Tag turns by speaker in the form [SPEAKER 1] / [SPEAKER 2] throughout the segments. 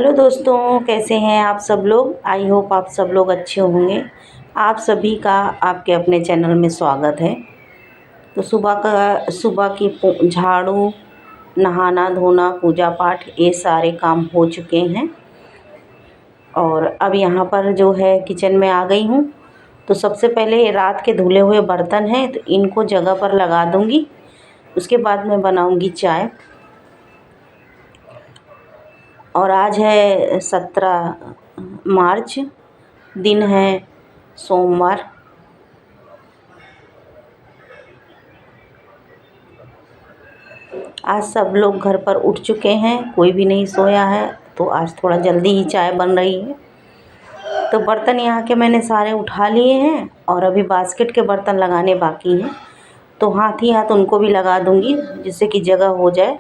[SPEAKER 1] Hello दोस्तों, कैसे हैं आप सब लोग। आई होप आप सब लोग अच्छे होंगे। आप सभी का आपके अपने चैनल में स्वागत है। तो सुबह की झाड़ू, नहाना धोना, पूजा पाठ, ये सारे काम हो चुके हैं और अब यहाँ पर जो है किचन में आ गई हूँ। तो सबसे पहले रात के धुले हुए बर्तन हैं, तो इनको जगह पर लगा दूँगी। उसके बाद मैं बनाऊँगी चाय। और आज है 17 मार्च, दिन है सोमवार। आज सब लोग घर पर उठ चुके हैं, कोई भी नहीं सोया है, तो आज थोड़ा जल्दी ही चाय बन रही है। तो बर्तन यहाँ के मैंने सारे उठा लिए हैं और अभी बास्केट के बर्तन लगाने बाकी हैं, तो हाथ ही हाथ उनको भी लगा दूँगी जिससे कि जगह हो जाए।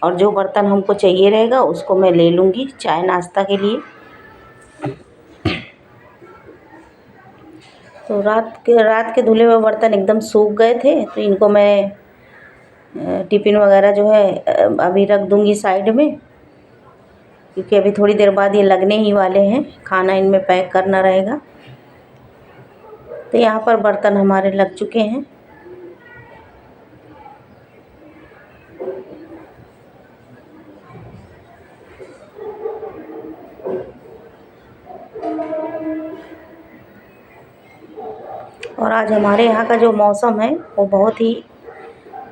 [SPEAKER 1] और जो बर्तन हमको चाहिए रहेगा उसको मैं ले लूँगी चाय नाश्ता के लिए। तो रात के धुले हुए बर्तन एकदम सूख गए थे, तो इनको मैं टिफ़िन वगैरह जो है अभी रख दूँगी साइड में, क्योंकि अभी थोड़ी देर बाद ये लगने ही वाले हैं। खाना इनमें पैक करना रहेगा। तो यहाँ पर बर्तन हमारे लग चुके हैं। और आज हमारे यहाँ का जो मौसम है वो बहुत ही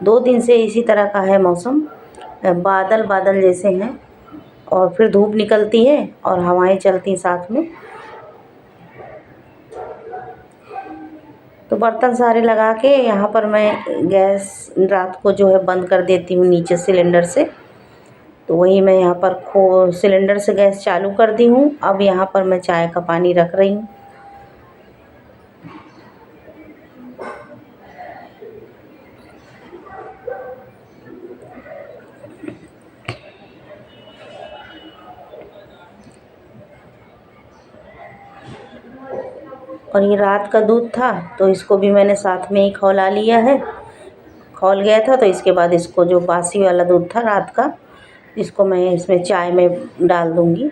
[SPEAKER 1] 2 दिन से इसी तरह का है मौसम। बादल बादल जैसे हैं और फिर धूप निकलती है और हवाएं चलती साथ में। तो बर्तन सारे लगा के यहाँ पर मैं गैस रात को जो है बंद कर देती हूँ नीचे सिलेंडर से। तो वही मैं यहाँ पर सिलेंडर से गैस चालू कर दी हूँ। अब यहाँ पर मैं चाय का पानी रख रही हूँ। और ये रात का दूध था, तो इसको भी मैंने साथ में ही खौला लिया है। खौल गया था, तो इसके बाद इसको जो बासी वाला दूध था रात का, इसको मैं इसमें चाय में डाल दूँगी।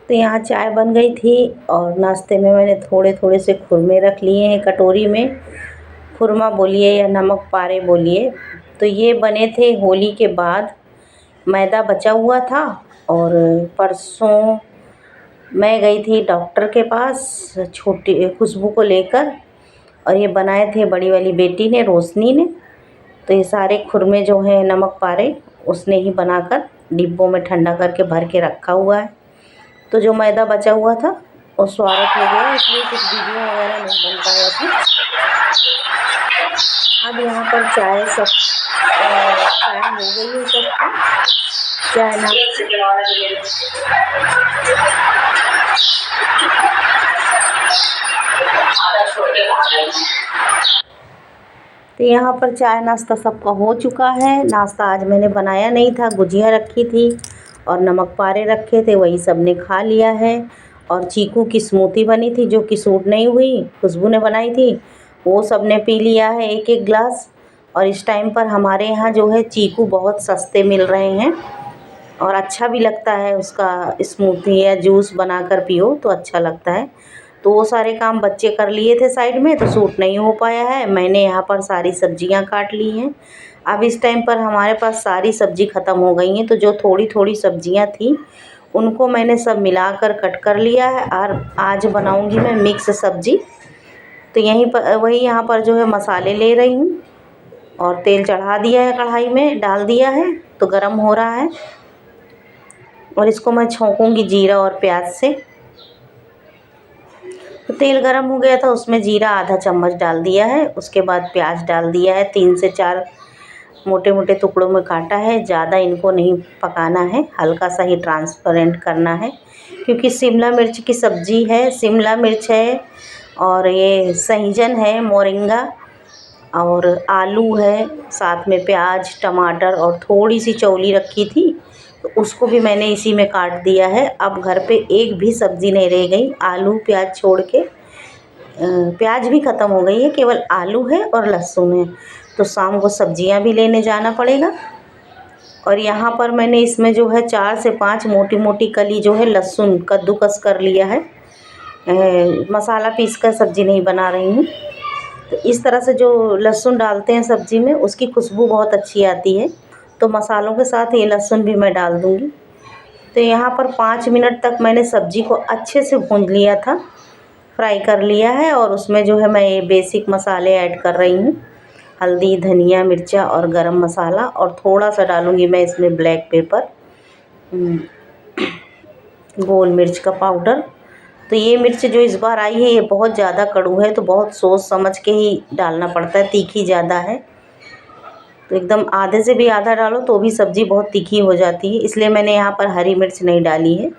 [SPEAKER 1] तो यहाँ चाय बन गई थी और नाश्ते में मैंने थोड़े थोड़े से खुरमे रख लिए हैं कटोरी में। खुरमा बोलिए या नमक पारे बोलिए। तो ये बने थे होली के बाद, मैदा बचा हुआ था। और परसों मैं गई थी डॉक्टर के पास छोटी खुशबू को लेकर, और ये बनाए थे बड़ी वाली बेटी ने, रोशनी ने। तो ये सारे खुरमे जो हैं नमक पारे उसने ही बनाकर डिब्बों में ठंडा करके भर के रखा हुआ है। तो जो मैदा बचा हुआ था वो स्वागत हो गया, इसलिए कुछ वीडियो वगैरह नहीं बन पाया था। अब यहाँ पर चाय सब चाय हो गई है सबको। चाय ना तो यहाँ पर चाय नाश्ता सबका हो चुका है। नाश्ता आज मैंने बनाया नहीं था, गुजिया रखी थी और नमक पारे रखे थे, वही सब ने खा लिया है। और चीकू की स्मूदी बनी थी जो कि सूट नहीं हुई, खुशबू ने बनाई थी, वो सब ने पी लिया है 1-1 गिलास। और इस टाइम पर हमारे यहाँ जो है चीकू बहुत सस्ते मिल रहे हैं और अच्छा भी लगता है, उसका स्मूदी या जूस बनाकर पियो तो अच्छा लगता है। तो वो सारे काम बच्चे कर लिए थे साइड में, तो सूट नहीं हो पाया है। मैंने यहाँ पर सारी सब्जियाँ काट ली हैं। अब इस टाइम पर हमारे पास सारी सब्ज़ी ख़त्म हो गई हैं, तो जो थोड़ी थोड़ी सब्जियाँ थी उनको मैंने सब मिलाकर कट कर लिया है। और आज बनाऊँगी मैं मिक्स सब्ज़ी। तो यहीं पर वही यहाँ पर जो है मसाले ले रही हूँ और तेल चढ़ा दिया है, कढ़ाई में डाल दिया है, तो गरम हो रहा है। और इसको मैं छौंकूँगी जीरा और प्याज से। तो तेल गरम हो गया था, उसमें जीरा आधा चम्मच डाल दिया है। उसके बाद प्याज डाल दिया है, 3 से 4 मोटे मोटे टुकड़ों में काटा है। ज़्यादा इनको नहीं पकाना है, हल्का सा ही ट्रांसपेरेंट करना है, क्योंकि शिमला मिर्च की सब्ज़ी है। शिमला मिर्च है और ये सहजन है, मोरिंगा और आलू है, साथ में प्याज टमाटर और थोड़ी सी चौली रखी थी, तो उसको भी मैंने इसी में काट दिया है। अब घर पे एक भी सब्ज़ी नहीं रह गई, आलू प्याज छोड़ के। प्याज भी ख़त्म हो गई है, केवल आलू है और लहसुन है। तो शाम को सब्जियां भी लेने जाना पड़ेगा। और यहाँ पर मैंने इसमें जो है 4 से 5 मोटी मोटी कली जो है लहसुन कद्दूकस कर लिया है। मसाला पीस कर सब्ज़ी नहीं बना रही हूँ। तो इस तरह से जो लहसुन डालते हैं सब्ज़ी में, उसकी खुशबू बहुत अच्छी आती है। तो मसालों के साथ ये लहसुन भी मैं डाल दूँगी। तो यहाँ पर 5 मिनट तक मैंने सब्ज़ी को अच्छे से भून लिया था, फ्राई कर लिया है। और उसमें जो है मैं ये बेसिक मसाले ऐड कर रही हूँ, हल्दी धनिया मिर्चा और गरम मसाला, और थोड़ा सा डालूँगी मैं इसमें ब्लैक पेपर, गोल मिर्च का पाउडर। तो ये मिर्च जो इस बार आई है ये बहुत ज़्यादा कड़ू है, तो बहुत सोच समझ के ही डालना पड़ता है, तीखी ज़्यादा है। तो एकदम आधे से भी आधा डालो तो भी सब्ज़ी बहुत तीखी हो जाती है, इसलिए मैंने यहाँ पर हरी मिर्च नहीं डाली है।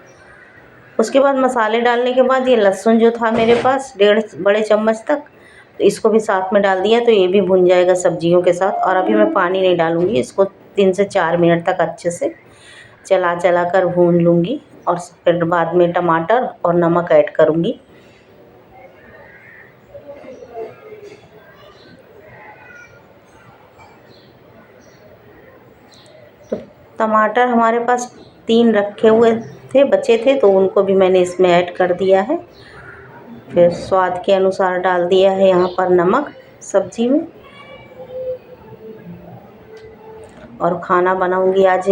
[SPEAKER 1] उसके बाद मसाले डालने के बाद ये लहसुन जो था मेरे पास 1.5 बड़े चम्मच तक, तो इसको भी साथ में डाल दिया, तो ये भी भुन जाएगा सब्जियों के साथ। और अभी मैं पानी नहीं डालूँगी, इसको 3 से 4 मिनट तक अच्छे से चला चला कर भून लूँगी। और फिर बाद में टमाटर और नमक ऐड करूँगी। तो टमाटर हमारे पास 3 रखे हुए थे, बचे थे, तो उनको भी मैंने इसमें ऐड कर दिया है। फिर स्वाद के अनुसार डाल दिया है यहाँ पर नमक सब्ज़ी में। और खाना बनाऊँगी आज,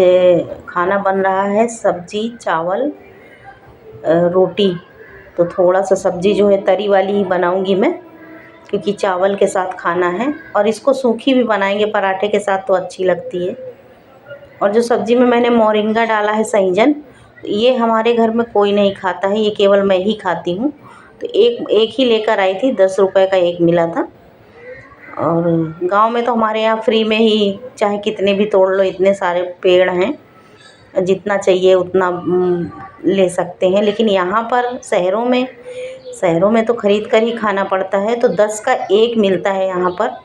[SPEAKER 1] खाना बन रहा है सब्ज़ी चावल रोटी। तो थोड़ा सा सब्ज़ी जो है तरी वाली ही बनाऊँगी मैं, क्योंकि चावल के साथ खाना है। और इसको सूखी भी बनाएंगे पराठे के साथ तो अच्छी लगती है। और जो सब्ज़ी में मैंने मोरिंगा डाला है सहजन, ये हमारे घर में कोई नहीं खाता है, ये केवल मैं ही खाती हूँ। तो एक ही लेकर आई थी, 10 रुपये का एक मिला था। और गांव में तो हमारे यहाँ फ्री में ही, चाहे कितने भी तोड़ लो, इतने सारे पेड़ हैं, जितना चाहिए उतना ले सकते हैं। लेकिन यहाँ पर शहरों में तो ख़रीद कर ही खाना पड़ता है। तो 10 का एक मिलता है यहाँ पर,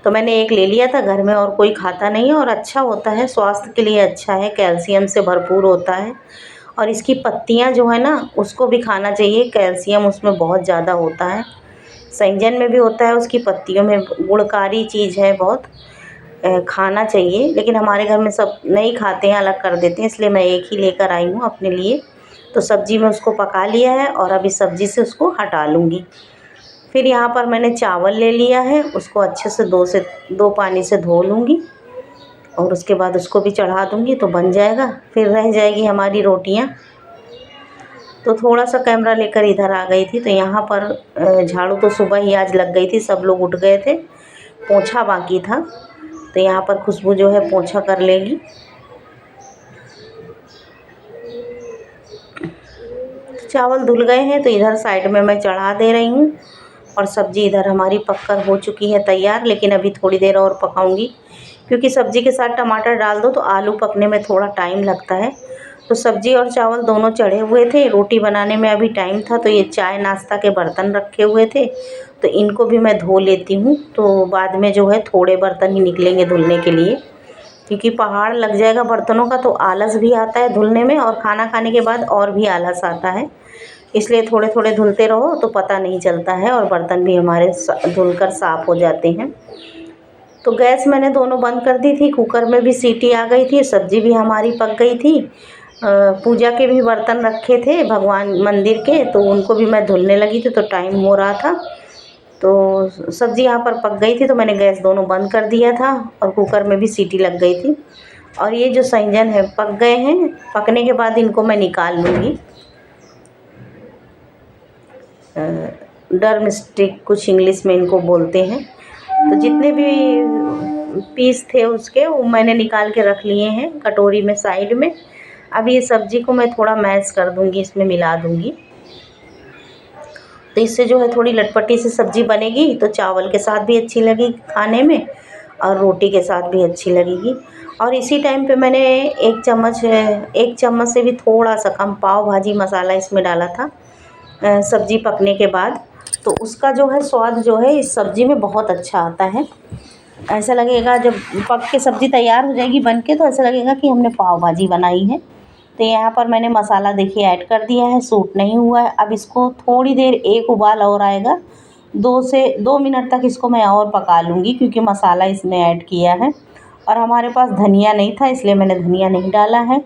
[SPEAKER 1] तो मैंने एक ले लिया था। घर में और कोई खाता नहीं है, और अच्छा होता है, स्वास्थ्य के लिए अच्छा है, कैल्शियम से भरपूर होता है। और इसकी पत्तियाँ जो है ना, उसको भी खाना चाहिए, कैल्शियम उसमें बहुत ज़्यादा होता है। सहजन में भी होता है, उसकी पत्तियों में गुणकारी चीज़ है बहुत, खाना चाहिए। लेकिन हमारे घर में सब नहीं खाते हैं, अलग कर देते हैं, इसलिए मैं एक ही लेकर आई हूँ अपने लिए। तो सब्ज़ी में उसको पका लिया है और अभी सब्ज़ी से उसको हटा लूँगी। फिर यहाँ पर मैंने चावल ले लिया है, उसको अच्छे से 2 पानी से धो लूँगी, और उसके बाद उसको भी चढ़ा दूँगी, तो बन जाएगा। फिर रह जाएगी हमारी रोटियाँ। तो थोड़ा सा कैमरा लेकर इधर आ गई थी। तो यहाँ पर झाड़ू तो सुबह ही आज लग गई थी, सब लोग उठ गए थे, पोंछा बाकी था। तो यहाँ पर खुशबू जो है पोंछा कर लेगी। चावल धुल गए हैं, तो इधर साइड में मैं चढ़ा दे रही हूँ। और सब्ज़ी इधर हमारी पककर हो चुकी है तैयार, लेकिन अभी थोड़ी देर और पकाऊंगी, क्योंकि सब्ज़ी के साथ टमाटर डाल दो तो आलू पकने में थोड़ा टाइम लगता है। तो सब्ज़ी और चावल दोनों चढ़े हुए थे, रोटी बनाने में अभी टाइम था। तो ये चाय नाश्ता के बर्तन रखे हुए थे, तो इनको भी मैं धो लेती हूँ। तो बाद में जो है थोड़े बर्तन ही निकलेंगे धुलने के लिए, क्योंकि पहाड़ लग जाएगा बर्तनों का, तो आलस भी आता है धुलने में, और खाना खाने के बाद और भी आलस आता है। इसलिए थोड़े थोड़े धुलते रहो तो पता नहीं चलता है, और बर्तन भी हमारे धुलकर साफ़ हो जाते हैं। तो गैस मैंने दोनों बंद कर दी थी, कुकर में भी सीटी आ गई थी, सब्ज़ी भी हमारी पक गई थी। पूजा के भी बर्तन रखे थे भगवान मंदिर के, तो उनको भी मैं धुलने लगी थी, तो टाइम हो रहा था। तो सब्ज़ी यहाँ पर पक गई थी, तो मैंने गैस दोनों बंद कर दिया था, और कुकर में भी सीटी लग गई थी। और ये जो सहजन है पक गए हैं, पकने के बाद इनको मैं निकाल लूँगी। डर्म स्टिक कुछ इंग्लिश में इनको बोलते हैं। तो जितने भी पीस थे उसके, वो मैंने निकाल के रख लिए हैं कटोरी में साइड में। अब ये सब्ज़ी को मैं थोड़ा मैश कर दूँगी, इसमें मिला दूँगी, तो इससे जो है थोड़ी लटपटी सी सब्ज़ी बनेगी, तो चावल के साथ भी अच्छी लगेगी खाने में, और रोटी के साथ भी अच्छी लगेगी। और इसी टाइम पे मैंने 1 चम्मच से भी थोड़ा सा कम पाव भाजी मसाला इसमें डाला था सब्ज़ी पकने के बाद। तो उसका जो है स्वाद जो है इस सब्ज़ी में बहुत अच्छा आता है। ऐसा लगेगा जब पक के सब्ज़ी तैयार हो जाएगी बन के, तो ऐसा लगेगा कि हमने पाव भाजी बनाई है। तो यहाँ पर मैंने मसाला देखिए ऐड कर दिया है, सूट नहीं हुआ है। अब इसको थोड़ी देर एक उबाल और आएगा, 2 मिनट तक इसको मैं और पका लूँगी, क्योंकि मसाला इसमें ऐड किया है। और हमारे पास धनिया नहीं था, इसलिए मैंने धनिया नहीं डाला है।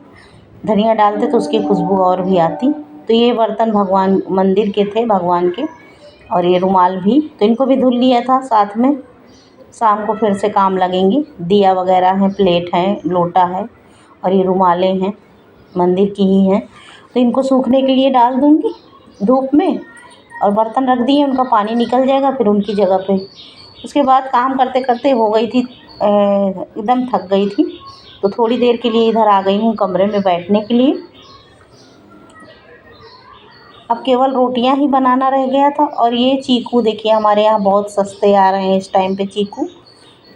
[SPEAKER 1] धनिया डालते तो उसकी खुशबू और भी आती। तो ये बर्तन भगवान मंदिर के थे, भगवान के, और ये रुमाल भी, तो इनको भी धुल लिया था साथ में। शाम को फिर से काम लगेंगी। दिया वगैरह है, प्लेट है, लोटा है, और ये रुमालें हैं, मंदिर की ही हैं। तो इनको सूखने के लिए डाल दूँगी धूप में, और बर्तन रख दिए, उनका पानी निकल जाएगा फिर उनकी जगह पे। उसके बाद काम करते करते हो गई थी, एकदम थक गई थी। तो थोड़ी देर के लिए इधर आ गई हूँ कमरे में बैठने के लिए। अब केवल रोटियां ही बनाना रह गया था। और ये चीकू देखिए, हमारे यहाँ बहुत सस्ते आ रहे हैं इस टाइम पे चीकू।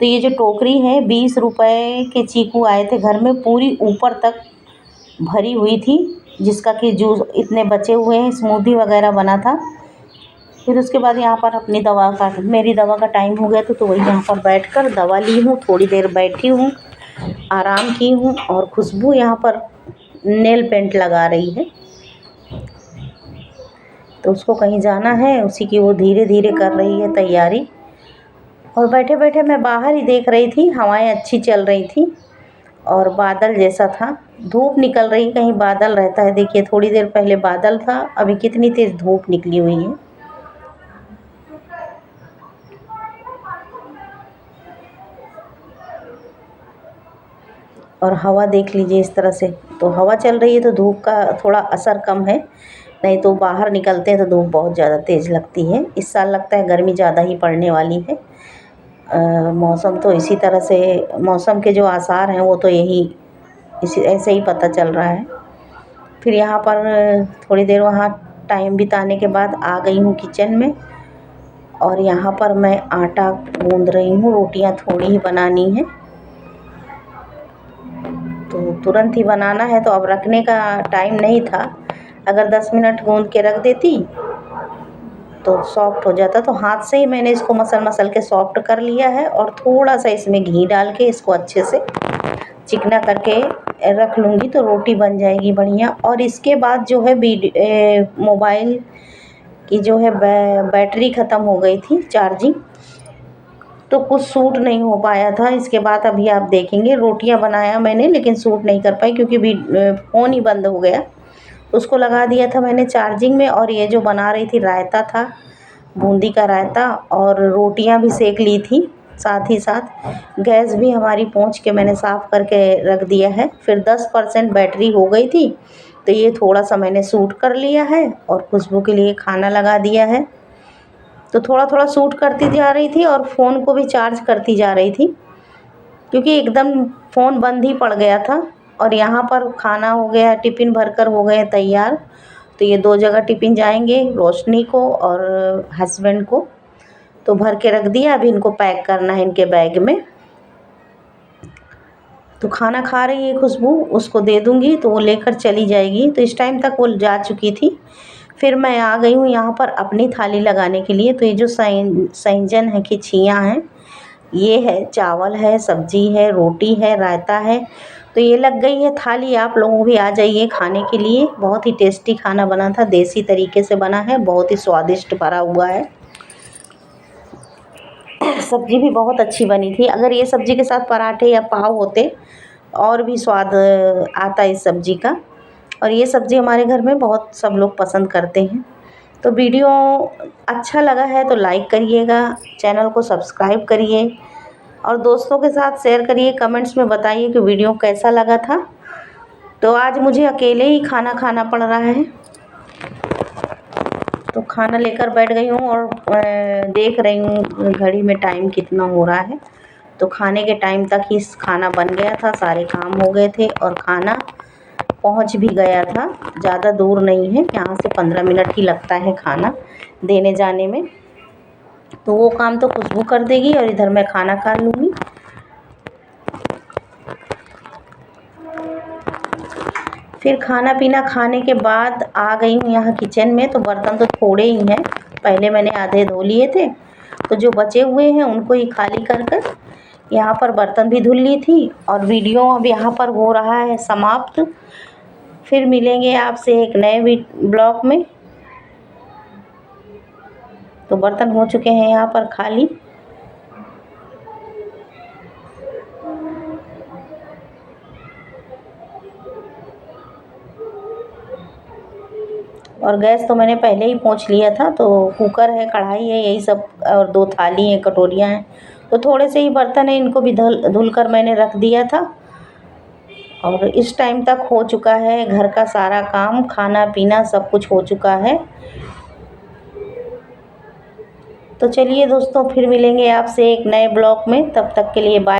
[SPEAKER 1] तो ये जो टोकरी है, 20 रुपए के चीकू आए थे घर में, पूरी ऊपर तक भरी हुई थी, जिसका कि जूस इतने बचे हुए हैं, स्मूदी वगैरह बना था। फिर उसके बाद यहाँ पर अपनी मेरी दवा का टाइम हो गया था, तो वही यहाँ पर बैठकर दवा ली हूँ। थोड़ी देर बैठी हूँ, आराम की हूँ। और खुशबू यहाँ पर नेल पेंट लगा रही है, तो उसको कहीं जाना है, उसी की वो धीरे धीरे कर रही है तैयारी। और बैठे बैठे मैं बाहर ही देख रही थी, हवाएं अच्छी चल रही थी और बादल जैसा था। धूप निकल रही, कहीं बादल रहता है, देखिए थोड़ी देर पहले बादल था, अभी कितनी तेज़ धूप निकली हुई है। और हवा देख लीजिए इस तरह से, तो हवा चल रही है तो धूप का थोड़ा असर कम है, नहीं तो बाहर निकलते हैं तो धूप बहुत ज़्यादा तेज़ लगती है। इस साल लगता है गर्मी ज़्यादा ही पड़ने वाली है। मौसम तो इसी तरह से, मौसम के जो आसार हैं वो तो इसी ऐसे ही पता चल रहा है। फिर यहाँ पर थोड़ी देर वहाँ टाइम बिताने के बाद आ गई हूँ किचन में, और यहाँ पर मैं आटा गूँध रही हूँ। रोटियाँ थोड़ी ही बनानी है, तो तुरंत ही बनाना है, तो अब रखने का टाइम नहीं था। अगर 10 मिनट गूँध के रख देती तो सॉफ्ट हो जाता। तो हाथ से ही मैंने इसको मसल के सॉफ्ट कर लिया है, और थोड़ा सा इसमें घी डाल के इसको अच्छे से चिकना करके रख लूँगी, तो रोटी बन जाएगी बढ़िया। और इसके बाद जो है मोबाइल की जो है बैटरी ख़त्म हो गई थी चार्जिंग, तो कुछ सूट नहीं हो पाया था। इसके बाद अभी आप देखेंगे, रोटियां बनाया मैंने लेकिन सूट नहीं कर पाई, क्योंकि फ़ोन ही बंद हो गया। उसको लगा दिया था मैंने चार्जिंग में, और ये जो बना रही थी रायता था, बूंदी का रायता, और रोटियां भी सेक ली थी साथ ही साथ। गैस भी हमारी पोंछ के मैंने साफ़ करके रख दिया है। फिर 10% बैटरी हो गई थी, तो ये थोड़ा सा मैंने सूट कर लिया है, और खुशबू के लिए खाना लगा दिया है। तो थोड़ा थोड़ा सूट करती जा रही थी, और फ़ोन को भी चार्ज करती जा रही थी, क्योंकि एकदम फ़ोन बंद ही पड़ गया था। और यहाँ पर खाना हो गया, टिफ़िन भरकर हो गए तैयार। तो ये 2 जगह टिफ़िन जाएंगे, रोशनी को और हस्बैंड को, तो भर के रख दिया। अभी इनको पैक करना है इनके बैग में। तो खाना खा रही है खुशबू, उसको दे दूँगी तो वो लेकर चली जाएगी। तो इस टाइम तक वो जा चुकी थी। फिर मैं आ गई हूँ यहाँ पर अपनी थाली लगाने के लिए। तो ये जो संजन है, खिचियाँ हैं, ये है, चावल है, सब्जी है, रोटी है, रायता है, तो ये लग गई है थाली। आप लोगों भी आ जाइए खाने के लिए। बहुत ही टेस्टी खाना बना था, देसी तरीके से बना है, बहुत ही स्वादिष्ट भरा हुआ है। सब्ज़ी भी बहुत अच्छी बनी थी। अगर ये सब्ज़ी के साथ पराठे या पाव होते और भी स्वाद आता इस सब्ज़ी का। और ये सब्ज़ी हमारे घर में बहुत सब लोग पसंद करते हैं। तो वीडियो अच्छा लगा है तो लाइक करिएगा, चैनल को सब्सक्राइब करिए, और दोस्तों के साथ शेयर करिए। कमेंट्स में बताइए कि वीडियो कैसा लगा था। तो आज मुझे अकेले ही खाना खाना पड़ रहा है, तो खाना लेकर बैठ गई हूँ, और देख रही हूँ घड़ी में टाइम कितना हो रहा है। तो खाने के टाइम तक ही खाना बन गया था, सारे काम हो गए थे, और खाना पहुंच भी गया था। ज़्यादा दूर नहीं है, यहाँ से 15 मिनट ही लगता है खाना देने जाने में। तो वो काम तो खुशबू कर देगी, और इधर मैं खाना खा लूँगी। फिर खाना पीना खाने के बाद आ गई हूँ यहाँ किचन में। तो बर्तन तो थोड़े ही हैं, पहले मैंने आधे धो लिए थे, तो जो बचे हुए हैं उनको ही खाली कर कर यहाँ पर बर्तन भी धुल ली थी। और वीडियो अब यहाँ पर हो रहा है समाप्त। फिर मिलेंगे आपसे एक नए ब्लॉग में। तो बर्तन हो चुके हैं यहाँ पर खाली। और गैस तो मैंने पहले ही पोंछ लिया था। तो कुकर है, कढ़ाई है, यही सब, और 2 थाली हैं, कटोरियाँ हैं। तो थोड़े से ही बर्तन हैं, इनको भी धुल कर मैंने रख दिया था। और इस टाइम तक हो चुका है घर का सारा काम, खाना पीना सब कुछ हो चुका है। तो चलिए दोस्तों, फिर मिलेंगे आपसे एक नए ब्लॉग में। तब तक के लिए बाय।